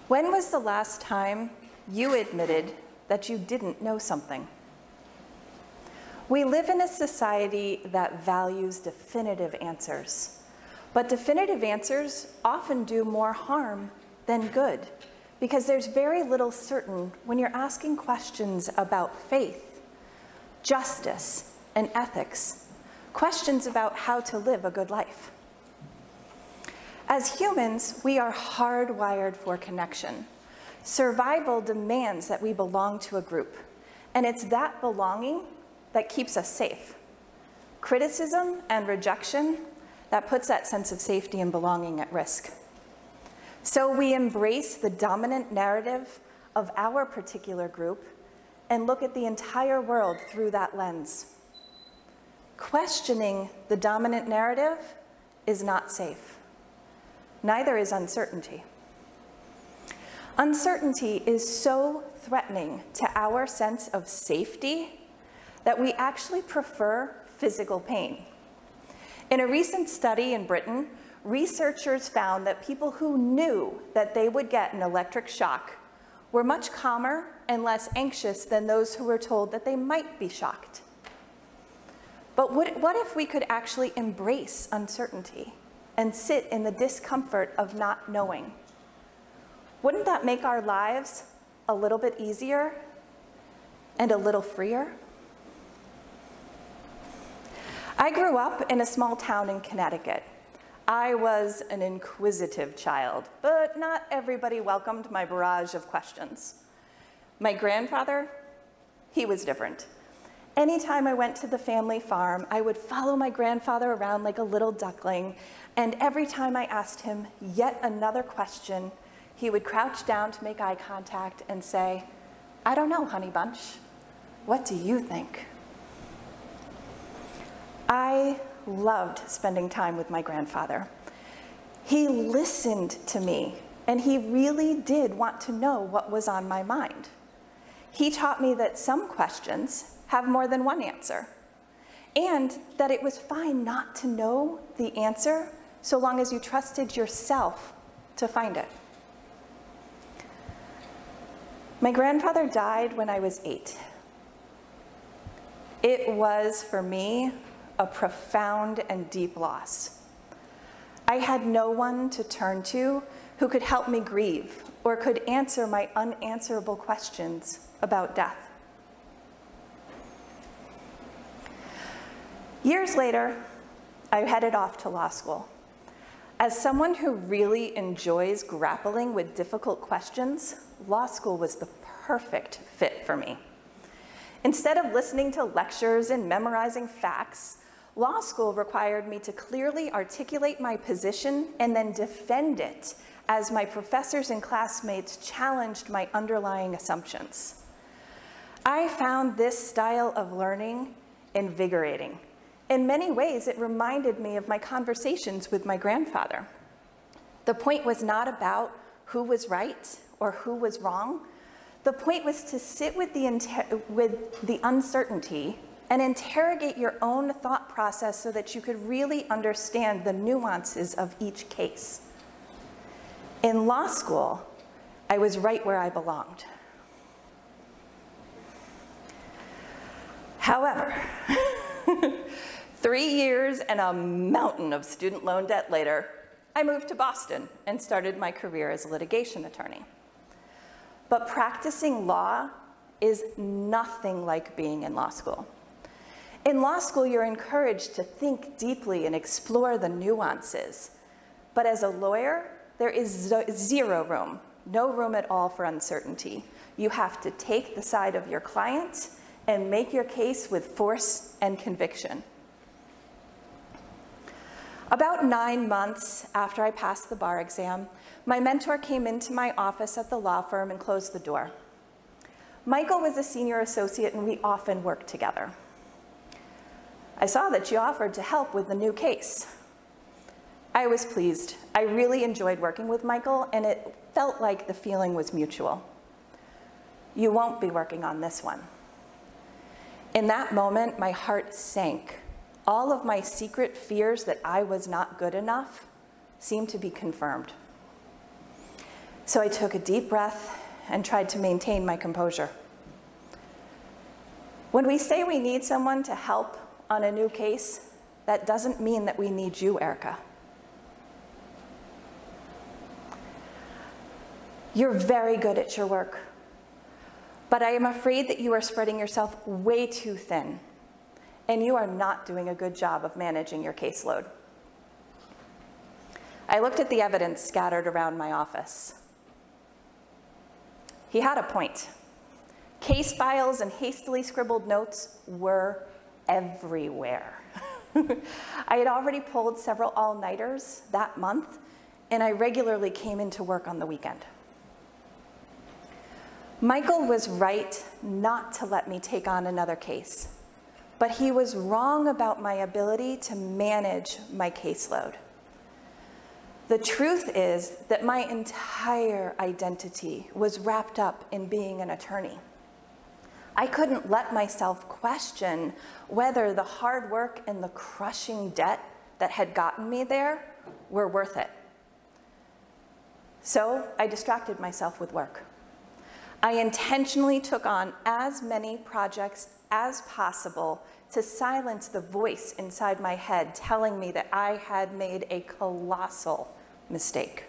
When was the last time you admitted that you didn't know something? We live in a society that values definitive answers, but definitive answers often do more harm than good, because there's very little certain when you're asking questions about faith, justice, and ethics, questions about how to live a good life. As humans, we are hardwired for connection. Survival demands that we belong to a group, and it's that belonging that keeps us safe. Criticism and rejection, that puts that sense of safety and belonging at risk. So we embrace the dominant narrative of our particular group and look at the entire world through that lens. Questioning the dominant narrative is not safe. Neither is uncertainty. Uncertainty is so threatening to our sense of safety that we actually prefer physical pain. In a recent study in Britain, researchers found that people who knew that they would get an electric shock were much calmer and less anxious than those who were told that they might be shocked. But what if we could actually embrace uncertainty and sit in the discomfort of not knowing? Wouldn't that make our lives a little bit easier and a little freer? I grew up in a small town in Connecticut. I was an inquisitive child, but not everybody welcomed my barrage of questions. My grandfather, he was different. Anytime I went to the family farm, I would follow my grandfather around like a little duckling, and every time I asked him yet another question, he would crouch down to make eye contact and say, "I don't know, honey bunch. What do you think?" I loved spending time with my grandfather. He listened to me, and he really did want to know what was on my mind. He taught me that some questions have more than one answer, and that it was fine not to know the answer so long as you trusted yourself to find it. My grandfather died when I was 8. It was, for me, a profound and deep loss. I had no one to turn to who could help me grieve or could answer my unanswerable questions about death. Years later, I headed off to law school. As someone who really enjoys grappling with difficult questions, law school was the perfect fit for me. Instead of listening to lectures and memorizing facts, law school required me to clearly articulate my position and then defend it as my professors and classmates challenged my underlying assumptions. I found this style of learning invigorating. In many ways, it reminded me of my conversations with my grandfather. The point was not about who was right or who was wrong. The point was to sit with the uncertainty and interrogate your own thought process so that you could really understand the nuances of each case. In law school, I was right where I belonged. However, 3 years and a mountain of student loan debt later, I moved to Boston and started my career as a litigation attorney. But practicing law is nothing like being in law school. In law school, you're encouraged to think deeply and explore the nuances. But as a lawyer, there is zero room, no room at all for uncertainty. You have to take the side of your client and make your case with force and conviction. About 9 months after I passed the bar exam, my mentor came into my office at the law firm and closed the door. Michael was a senior associate, and we often worked together. I saw that you offered to help with the new case. I was pleased. I really enjoyed working with Michael, and it felt like the feeling was mutual. You won't be working on this one. In that moment, my heart sank. All of my secret fears that I was not good enough seemed to be confirmed. So I took a deep breath and tried to maintain my composure. When we say we need someone to help on a new case, that doesn't mean that we need you, Erica. You're very good at your work, but I am afraid that you are spreading yourself way too thin, and you are not doing a good job of managing your caseload. I looked at the evidence scattered around my office. He had a point. Case files and hastily scribbled notes were everywhere. I had already pulled several all-nighters that month, and I regularly came into work on the weekend. Michael was right not to let me take on another case, but he was wrong about my ability to manage my caseload. The truth is that my entire identity was wrapped up in being an attorney. I couldn't let myself question whether the hard work and the crushing debt that had gotten me there were worth it. So I distracted myself with work. I intentionally took on as many projects as possible to silence the voice inside my head telling me that I had made a colossal mistake.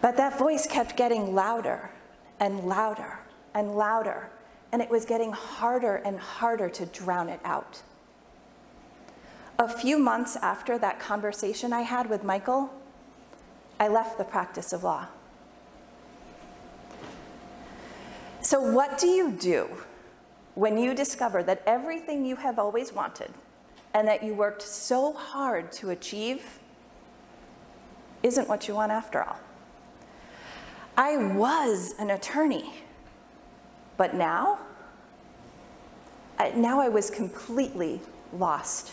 But that voice kept getting louder and louder and louder, and it was getting harder and harder to drown it out. A few months after that conversation I had with Michael, I left the practice of law. So what do you do when you discover that everything you have always wanted and that you worked so hard to achieve isn't what you want after all? I was an attorney, but now I was completely lost.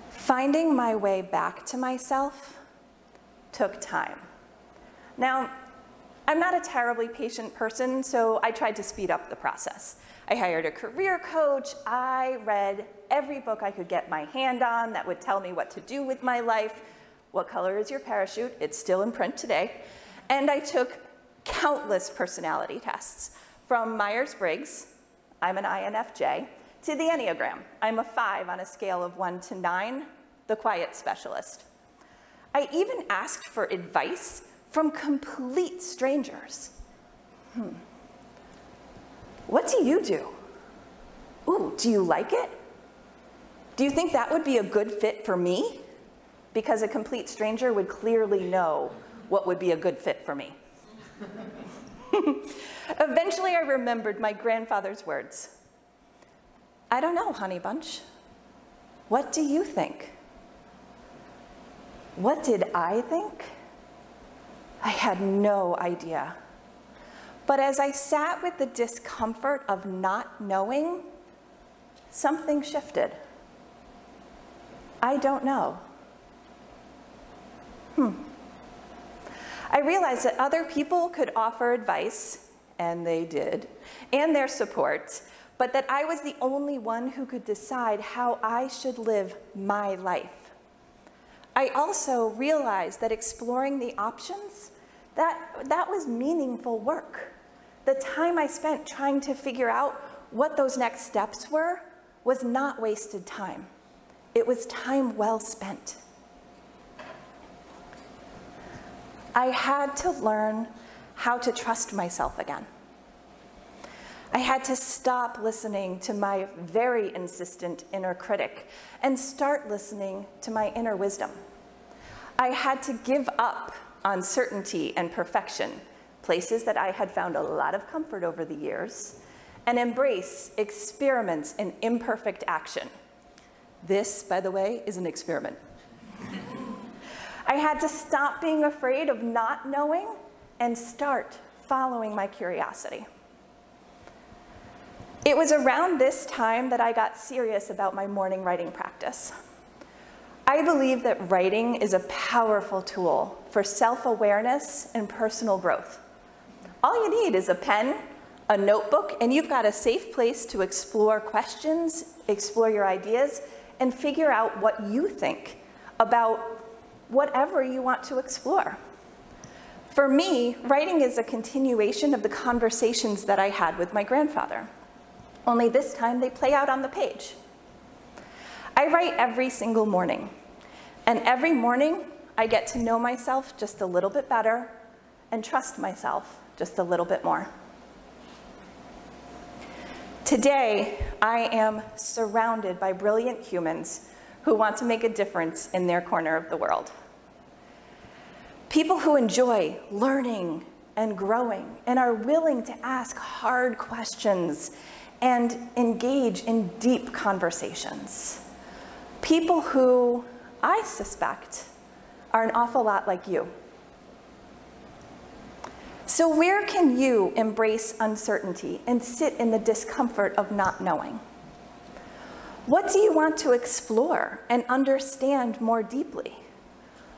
Finding my way back to myself took time. Now, I'm not a terribly patient person, so I tried to speed up the process. I hired a career coach. I read every book I could get my hand on that would tell me what to do with my life. What color is your parachute? It's still in print today. And I took countless personality tests, from Myers-Briggs, I'm an INFJ, to the Enneagram. I'm a 5 on a scale of 1 to 9, the quiet specialist. I even asked for advice from complete strangers. What do you do? Ooh, do you like it? Do you think that would be a good fit for me? Because a complete stranger would clearly know what would be a good fit for me. Eventually, I remembered my grandfather's words. I don't know, honey bunch. What do you think? What did I think? I had no idea. But as I sat with the discomfort of not knowing, something shifted. I don't know. I realized that other people could offer advice, and they did, and their support, but that I was the only one who could decide how I should live my life. I also realized that exploring the options, that was meaningful work. The time I spent trying to figure out what those next steps were was not wasted time. It was time well spent. I had to learn how to trust myself again. I had to stop listening to my very insistent inner critic and start listening to my inner wisdom. I had to give up on certainty and perfection, places that I had found a lot of comfort over the years, and embrace experiments and imperfect action. This, by the way, is an experiment. I had to stop being afraid of not knowing and start following my curiosity. It was around this time that I got serious about my morning writing practice. I believe that writing is a powerful tool for self-awareness and personal growth. All you need is a pen, a notebook, and you've got a safe place to explore questions, explore your ideas, and figure out what you think about whatever you want to explore. For me, writing is a continuation of the conversations that I had with my grandfather, only this time they play out on the page. I write every single morning, and every morning I get to know myself just a little bit better and trust myself just a little bit more. Today, I am surrounded by brilliant humans who want to make a difference in their corner of the world. People who enjoy learning and growing and are willing to ask hard questions and engage in deep conversations. People who, I suspect, are an awful lot like you. So where can you embrace uncertainty and sit in the discomfort of not knowing? What do you want to explore and understand more deeply?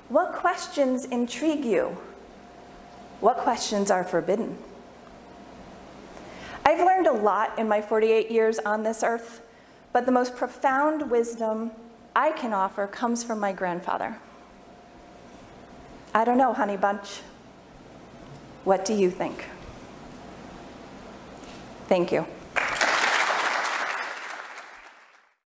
What questions intrigue you? What questions are forbidden? I've learned a lot in my 48 years on this earth, but the most profound wisdom I can offer comes from my grandfather. I don't know, honey bunch. What do you think? Thank you.